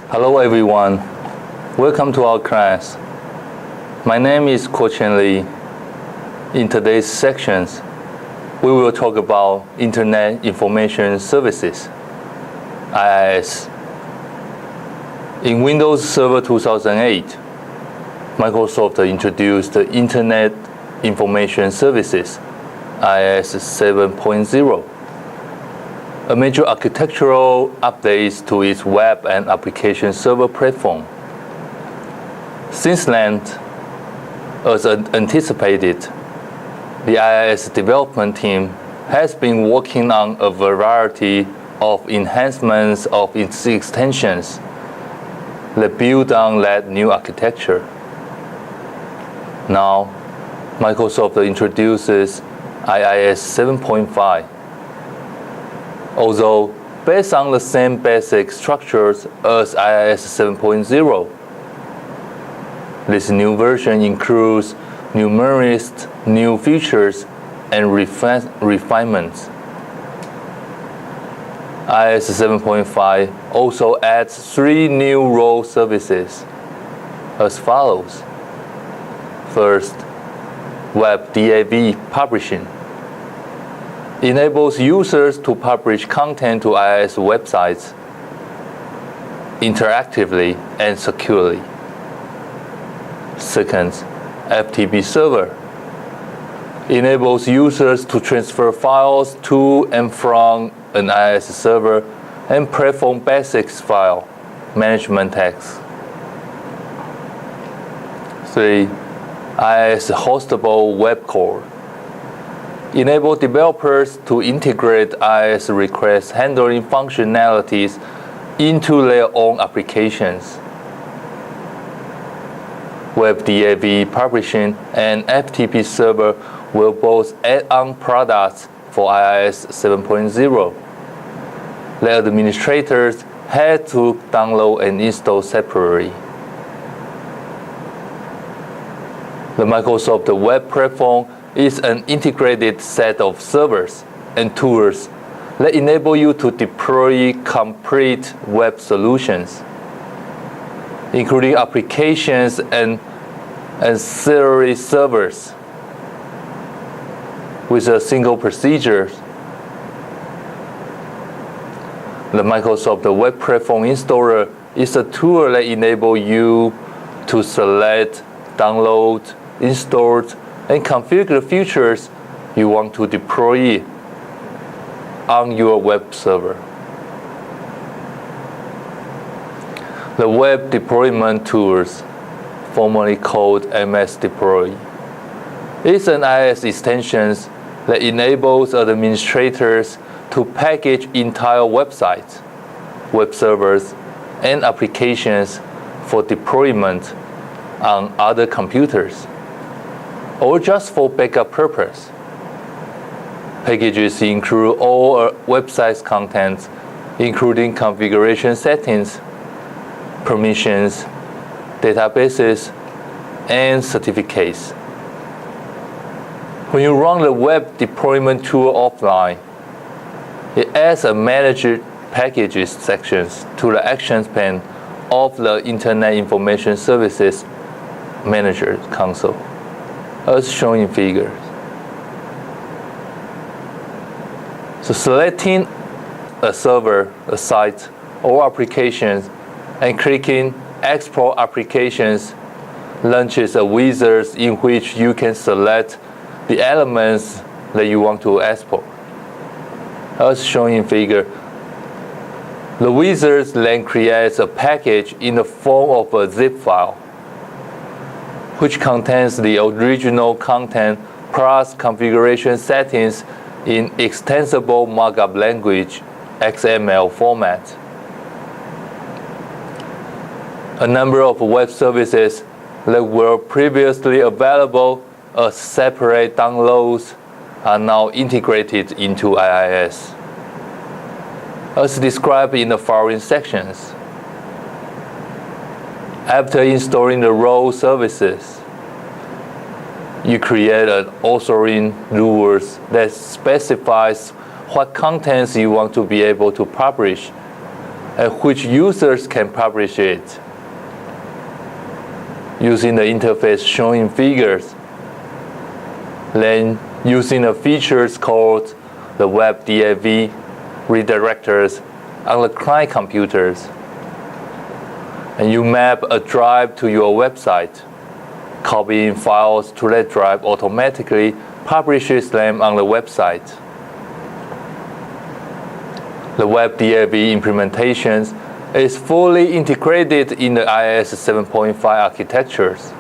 Hello everyone, welcome to our class. My name is Ko-Chen Lee. In today's sections, we will talk about Internet Information Services, IIS. In Windows Server 2008, Microsoft introduced the Internet Information Services, IIS 7.0. A major architectural update to its web and application server platform. Since then, as anticipated, the IIS development team has been working on a variety of enhancements of its extensions that build on that new architecture. Now, Microsoft introduces IIS 7.5. Although based on the same basic structures as IIS 7.0. This new version includes numerous new features and refinements. IIS 7.5 also adds 3 new role services as follows. First, Web DAV publishing enables users to publish content to IIS websites interactively and securely. Second, FTP server enables users to transfer files to and from an IIS server and perform basic file management tasks. 3. IIS hostable web core enable developers to integrate IIS request handling functionalities into their own applications. Web DAV publishing and FTP server will both add-on products for IIS 7.0. The administrators had to download and install separately. The Microsoft Web Platform is an integrated set of servers and tools that enable you to deploy complete web solutions, including applications and ancillary servers with a single procedure. The Microsoft Web Platform Installer is a tool that enables you to select, download, install, and configure the features you want to deploy on your web server. The Web Deployment Tools, formerly called MS Deploy, is an IIS extension that enables administrators to package entire websites, web servers, and applications for deployment on other computers, or just for backup purpose. Packages include all website's contents, including configuration settings, permissions, databases, and certificates. When you run the web deployment tool offline, it adds a Manage Packages section to the Actions pane of the Internet Information Services Manager console, as shown in figures. So selecting a server, a site, or applications, and clicking Export Applications launches a wizard in which you can select the elements that you want to export. As shown in figure, the wizard then creates a package in the form of a zip file, which contains the original content plus configuration settings in extensible markup language XML format. A number of web services that were previously available as separate downloads are now integrated into IIS, as described in the following sections. After installing the role services, you create an authoring rules that specifies what contents you want to be able to publish at which users can publish it using the interface shown in figures. Then, using the features called the web DAV redirectors on the client computers, and you map a drive to your website, copying files to that drive automatically publishes them on the website. The web DAV implementation is fully integrated in the IIS 7.5 architectures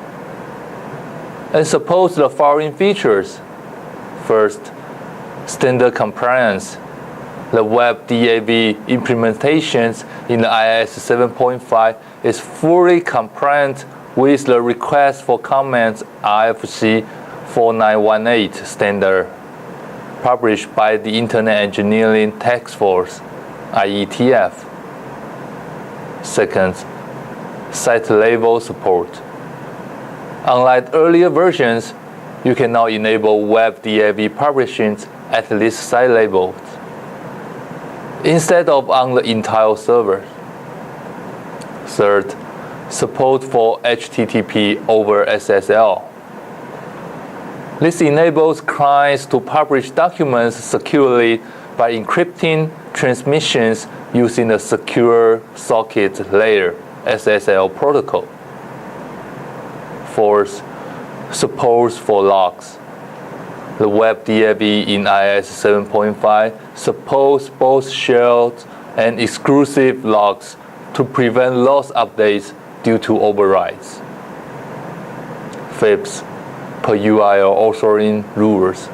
and supports the following features. First, standard compliance. The web DAV implementations in the IIS 7.5 is fully compliant with the request for comments RFC 4918 standard published by the Internet Engineering Task Force, IETF. Second, site level support. Unlike earlier versions, you can now enable web DAV publishing at this site level instead of on the entire server. Third, support for HTTP over SSL. This enables clients to publish documents securely by encrypting transmissions using the Secure Socket Layer (SSL) protocol. Fourth, support for logs. The web DAV in IIS 7.5 supports both shared and exclusive logs to prevent loss updates due to overrides. Fifth, per URL authoring rules.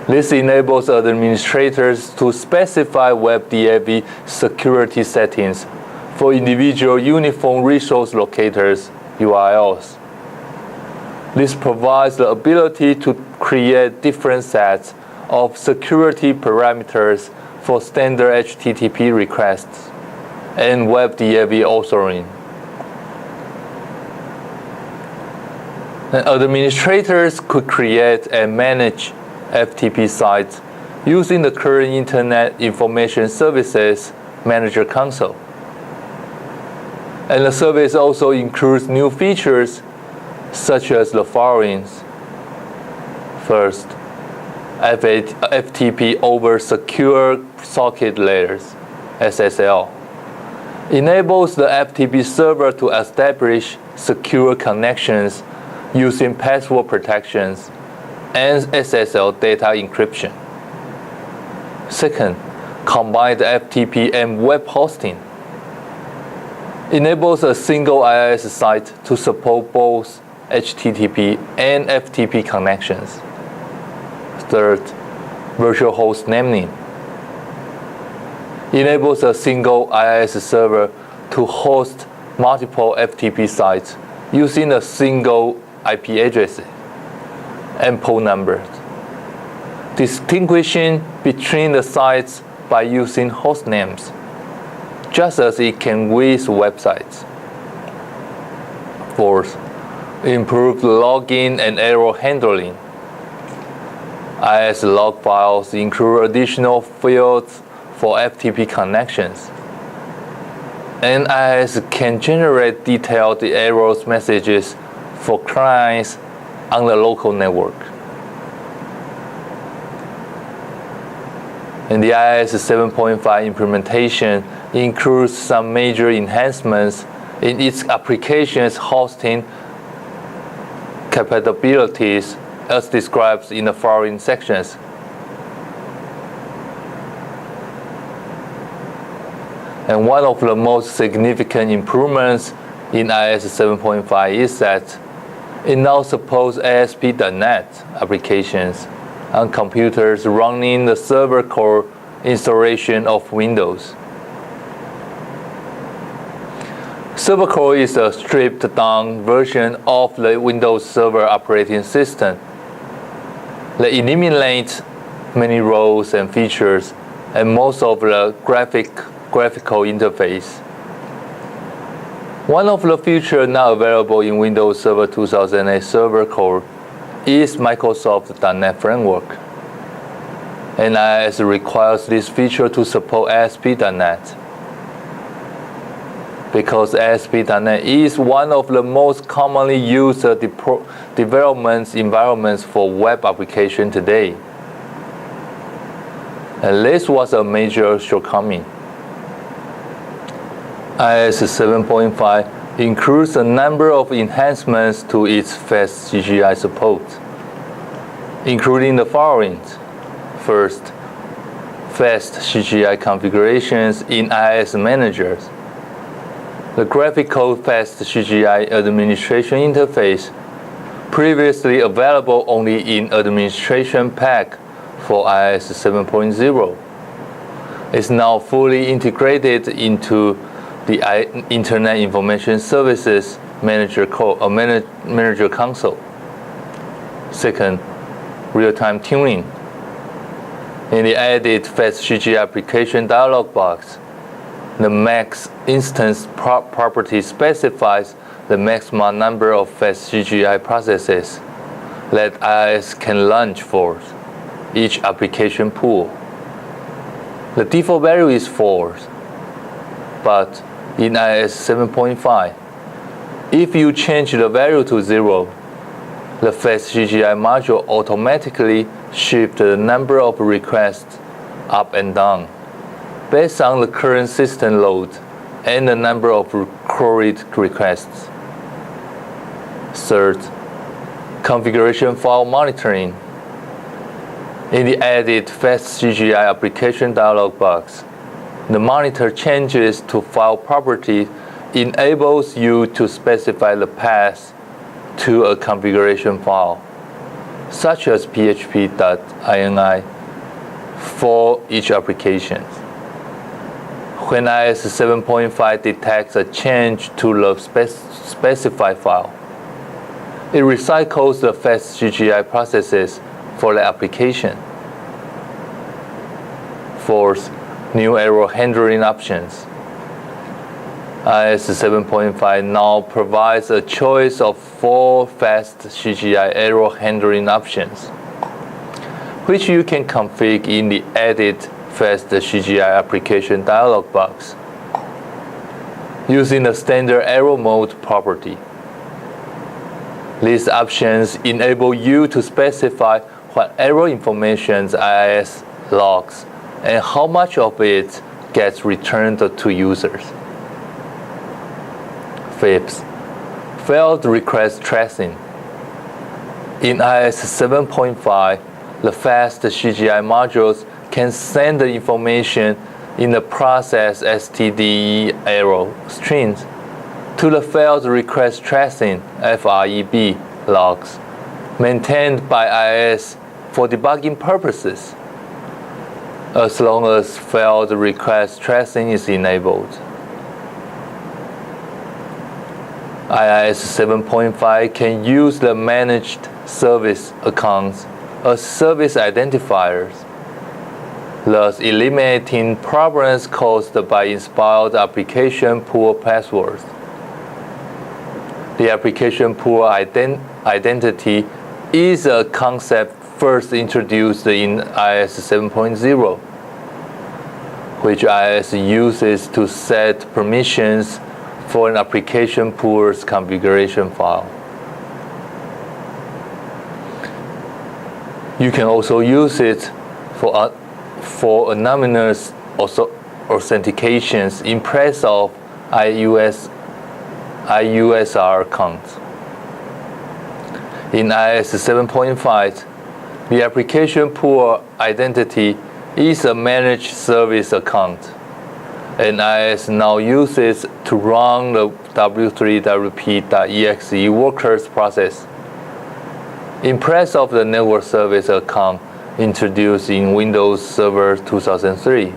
This enables administrators to specify web DAV security settings for individual uniform resource locators URLs. This provides the ability to create different sets of security parameters for standard HTTP requests and web DAV authoring. And administrators could create and manage FTP sites using the current Internet Information Services Manager console. And the service also includes new features such as the following. First, FTP over Secure Socket Layers, SSL, enables the FTP server to establish secure connections using password protections and SSL data encryption. Second, combined FTP and web hosting enables a single IIS site to support both HTTP and FTP connections. Third, virtual host naming enables a single IIS server to host multiple FTP sites using a single IP address and port numbers, distinguishing between the sites by using host names, just as it can with websites. Fourth, improved login and error handling. IIS log files include additional fields for FTP connections, and IIS can generate detailed errors messages for clients on the local network. And the IIS 7.5 implementation includes some major enhancements in its application's hosting capabilities as described in the following sections. And one of the most significant improvements in IIS 7.5 is that it now supports ASP.NET applications on computers running the server core installation of Windows. Server core is a stripped-down version of the Windows Server operating system that eliminates many roles and features and most of the graphical interface. One of the features now available in Windows Server 2008 Server Core is Microsoft.NET Framework, and IIS requires this feature to support ASP.NET. because ASP.NET is one of the most commonly used development environments for web application today. And this was a major shortcoming. IIS 7.5 includes a number of enhancements to its fast CGI support, including the following. First, fast CGI configurations in IIS managers. The graphical fast CGI administration interface, previously available only in administration pack for IIS 7.0, is now fully integrated into the Internet Information Services Manager console. Second, real-time tuning. In the added fast CGI application dialog box, the max instance property specifies the maximum number of fast CGI processes that IIS can launch for each application pool. The default value is 4, but in IIS 7.5, if you change the value to 0, the fast CGI module automatically shifts the number of requests up and down based on the current system load and the number of queried requests. Third, configuration file monitoring. In the added fast CGI application dialog box, the monitor changes to file property enables you to specify the path to a configuration file, such as php.ini, for each application. When IIS 7.5 detects a change to the specified file, it recycles the fast CGI processes for the application. Fourth, new error handling options. IIS 7.5 now provides a choice of 4 fast CGI error handling options, which you can configure in the added fast CGI application dialog box using the standard error mode property. These options enable you to specify what error information IIS logs and how much of it gets returned to users. Fifth, failed request tracing. In IIS 7.5, the fast CGI modules can send the information in the process std error strings to the failed request tracing (FREB) logs maintained by IIS for debugging purposes, as long as failed request tracing is enabled. IIS 7.5 can use the managed service accounts as service identifiers, thus eliminating problems caused by inspired application pool passwords. The application pool identity is a concept first introduced in IIS 7.0, which IIS uses to set permissions for an application pool's configuration file. You can also use it for anonymous authentications in place of IUSR accounts. In IIS 7.5, the application pool identity is a managed service account, and IIS now uses to run the w3wp.exe workers process in place of the network service account introduced in Windows Server 2003.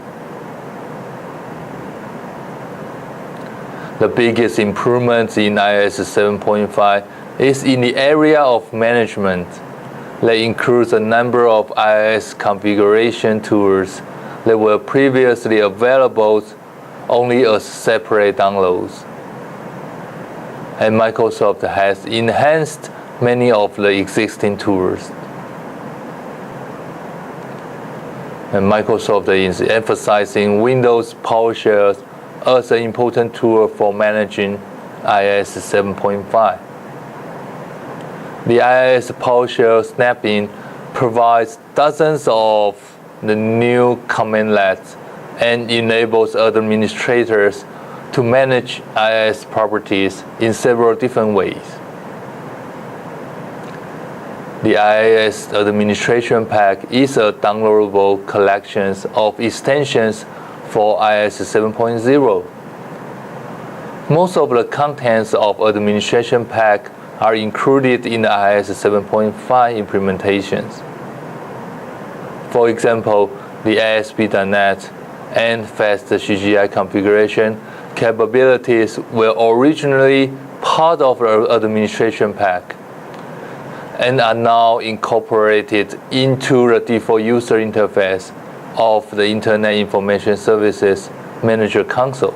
The biggest improvement in IIS 7.5 is in the area of management that includes a number of IIS configuration tools that were previously available only as separate downloads. And Microsoft has enhanced many of the existing tools. And Microsoft is emphasizing Windows PowerShell as an important tool for managing IIS 7.5. The IIS PowerShell snapping provides dozens of the new commandlets and enables administrators to manage IIS properties in several different ways. The IIS Administration Pack is a downloadable collection of extensions for IIS 7.0. Most of the contents of Administration Pack are included in the IIS 7.5 implementations. For example, the ASP.NET and fast CGI configuration capabilities were originally part of the Administration Pack and are now incorporated into the default user interface of the Internet Information Services Manager Console.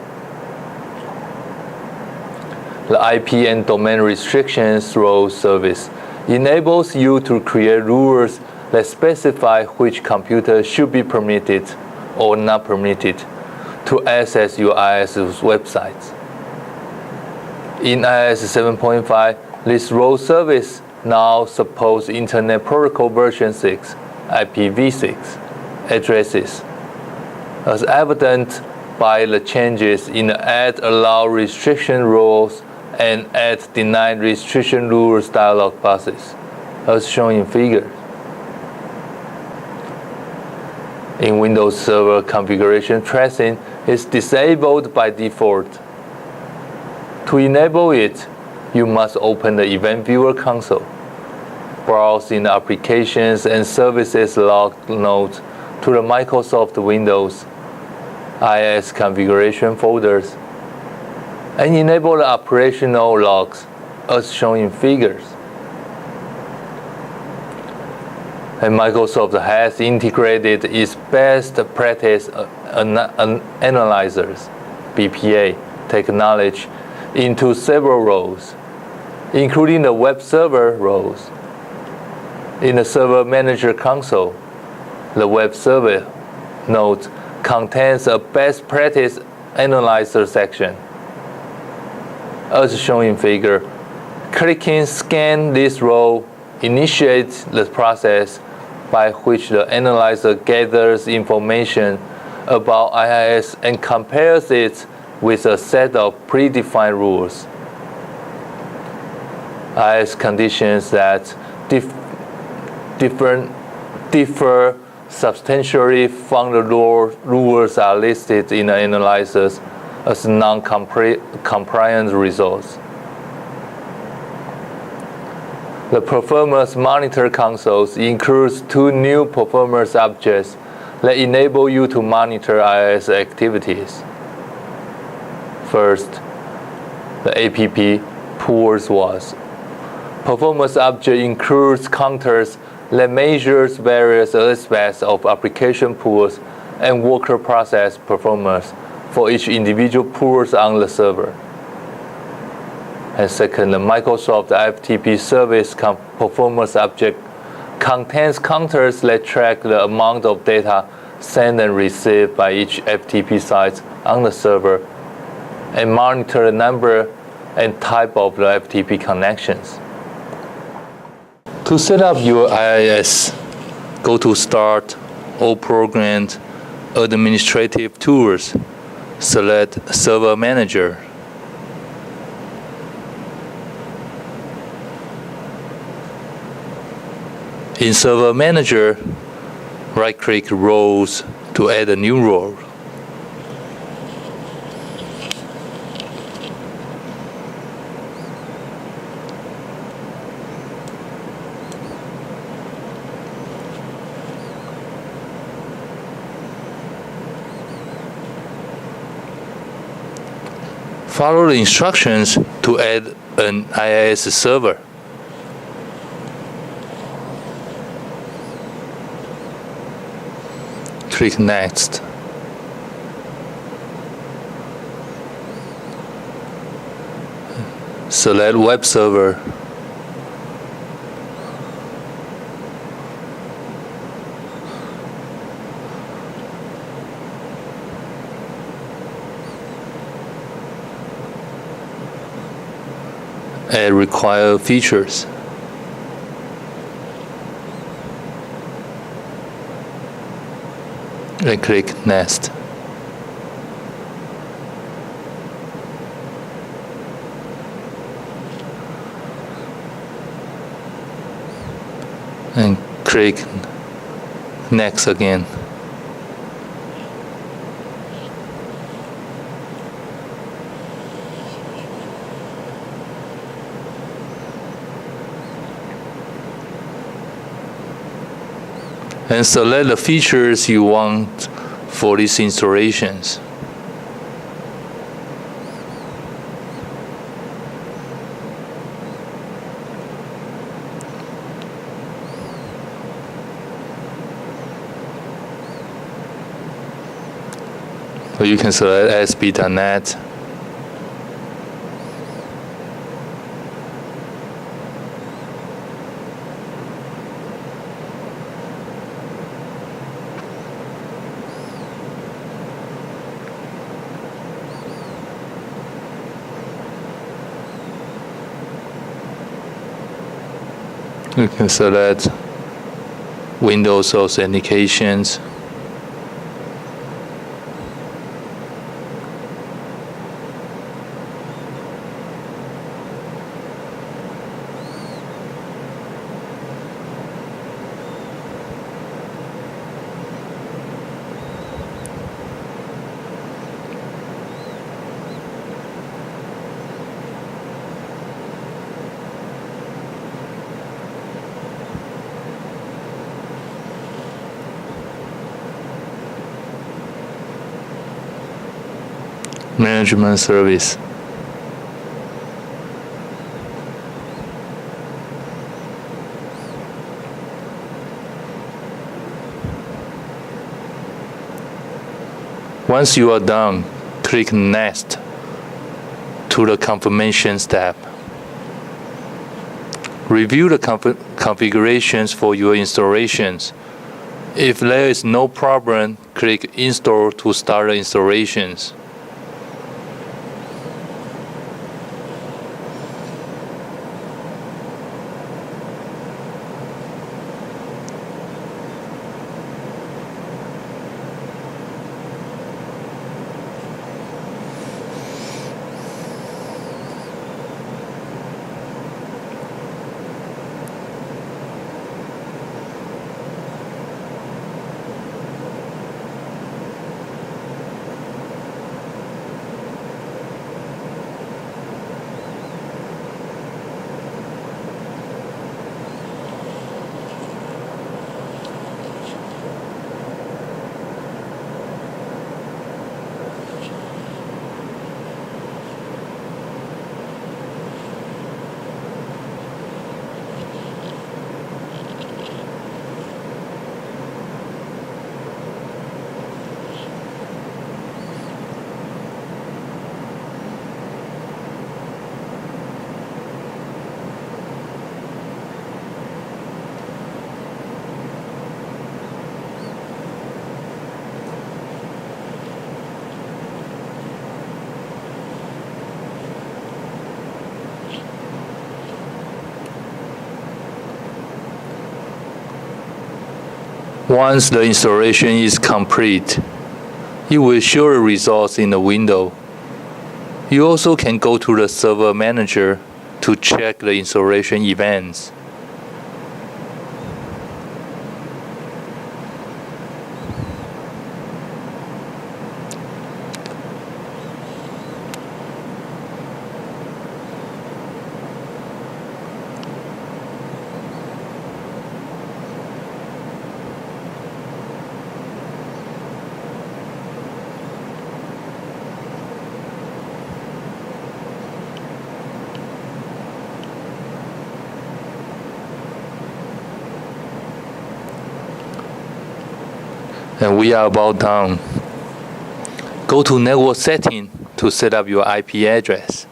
The IP and domain restrictions role service enables you to create rules that specify which computer should be permitted or not permitted to access your IIS websites. In IIS 7.5, this role service now supports Internet Protocol version 6, IPv6, addresses, as evident by the changes in the add allow restriction rules and add deny restriction rules dialog boxes, as shown in figure. In Windows Server, configuration tracing is disabled by default. To enable it, you must open the Event Viewer console, browse in the Applications and Services log node to the Microsoft Windows IIS configuration folders, and enable the operational logs as shown in figures. And Microsoft has integrated its best practice analyzers, BPA, technology into several roles, including the web server roles. In the Server Manager console, the web server node contains a best practice analyzer section. As shown in figure, clicking Scan this role initiates the process by which the analyzer gathers information about IIS and compares it with a set of predefined rules. IIS conditions that differ substantially from the rules are listed in the analyzers as non-compliant results. The Performance Monitor consoles includes two new performance objects that enable you to monitor IIS activities. First, the APP pools was. Performance object includes counters that measures various aspects of application pools and worker process performance for each individual pools on the server. And second, the Microsoft FTP Service Performance Object contains counters that track the amount of data sent and received by each FTP site on the server and monitor the number and type of the FTP connections. To set up your IIS, go to Start, All Programs, Administrative Tools, select Server Manager. In Server Manager, right-click Roles to add a new role. Follow the instructions to add an IIS server. Click Next. Select Web Server. add required features. And click Next. And click Next again. And select the features you want for these installations. So you can select ASP.NET. You can select Windows Authentications. Management service. Once you are done, click Next to the confirmation step. Review the configurations for your installations. If there is no problem, click Install to start the installations. Once the installation is complete, it will show the results in the window. You also can go to the Server Manager to check the installation events. And we are about done. Go to Network Setting to set up your IP address.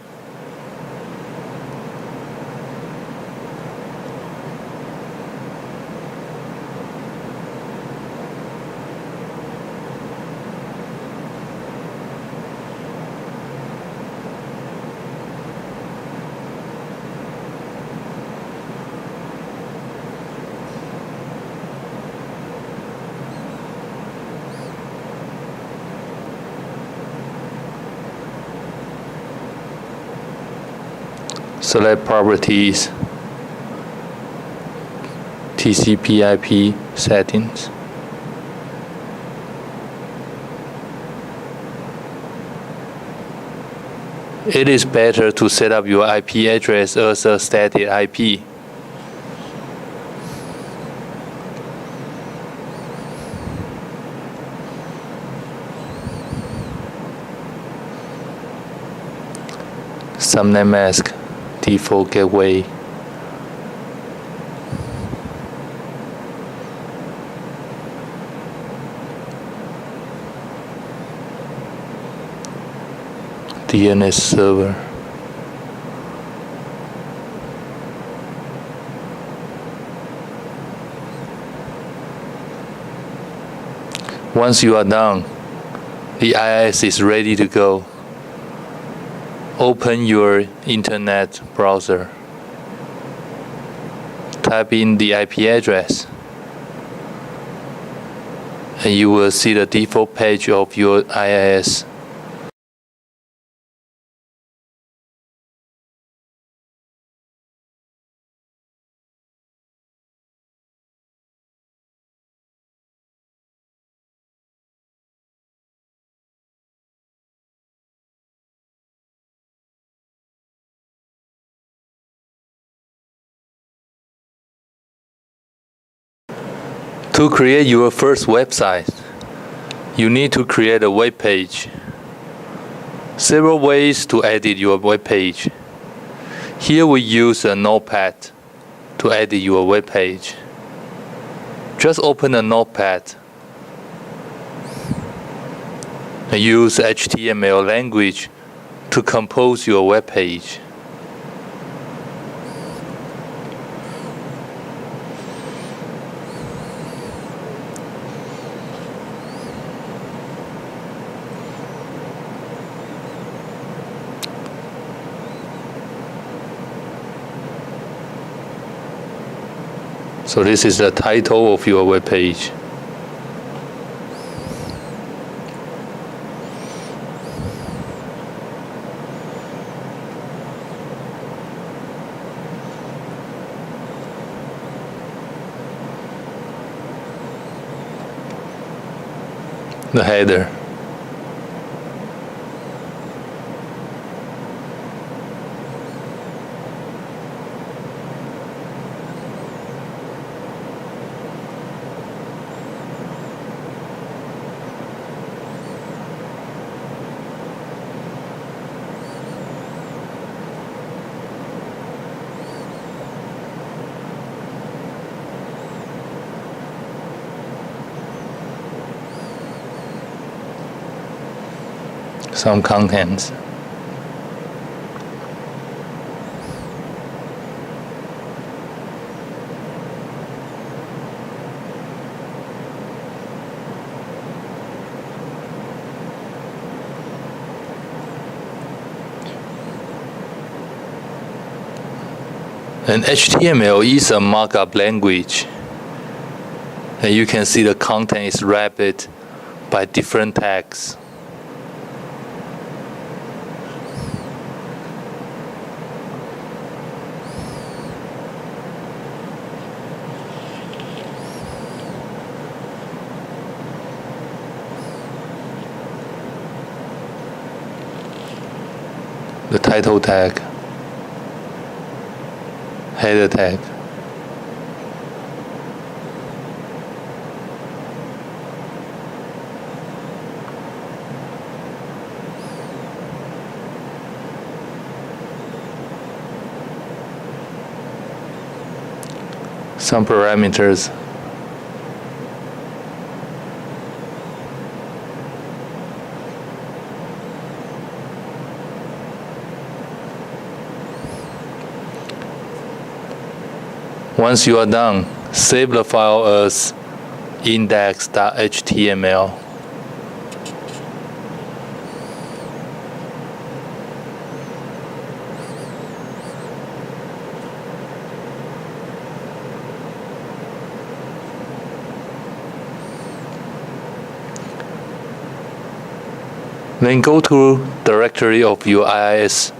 Select Properties, TCP/IP Settings. It is better to set up your IP address as a static IP. Subnet mask, default gateway. DNS server. Once you are done, the IIS is ready to go. Open your internet browser. Type in the IP address, and you will see the default page of your IIS. To create your first website, you need to create a web page. Several ways to edit your web page. Here we use a notepad to edit your web page. Just open a notepad and use HTML language to compose your web page. So this is the title of your web page. The header. Some contents. And HTML is a markup language. And you can see the content is wrapped by different tags. The title tag, header tag, some parameters. Once you are done, save the file as index.html. Then go to directory of your IIS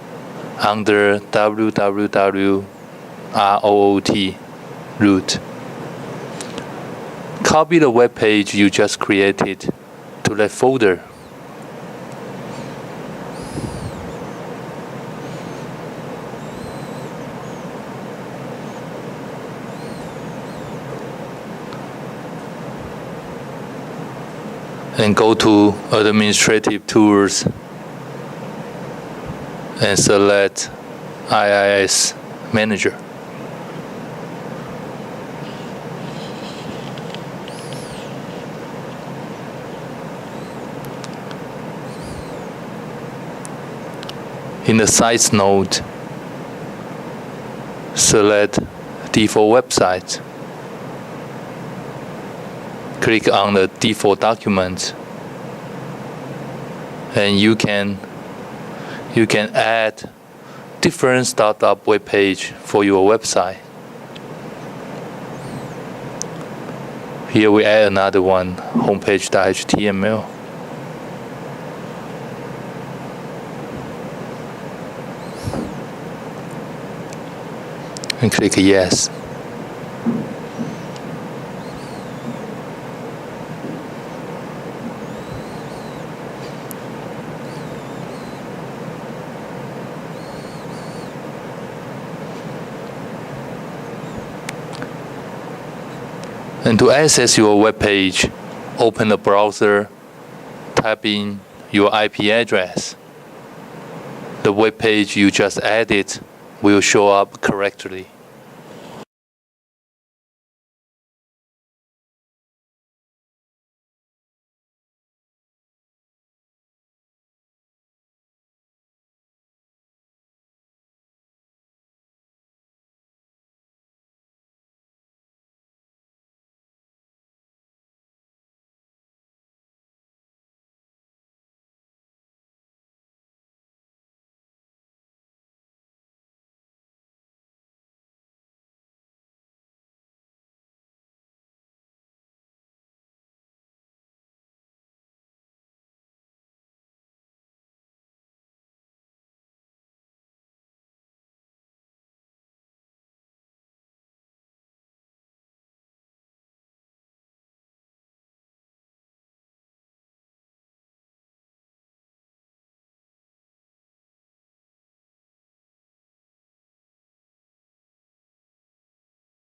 under www.root root. Copy the web page you just created to that folder. And go to Administrative Tools and select IIS Manager. In the Sites node, select Default Website. Click on the default document, and you can add different startup web page for your website. Here we add another one, homepage.html. And click yes. And to access your web page, open the browser, type in your IP address. The web page you just added will show up correctly.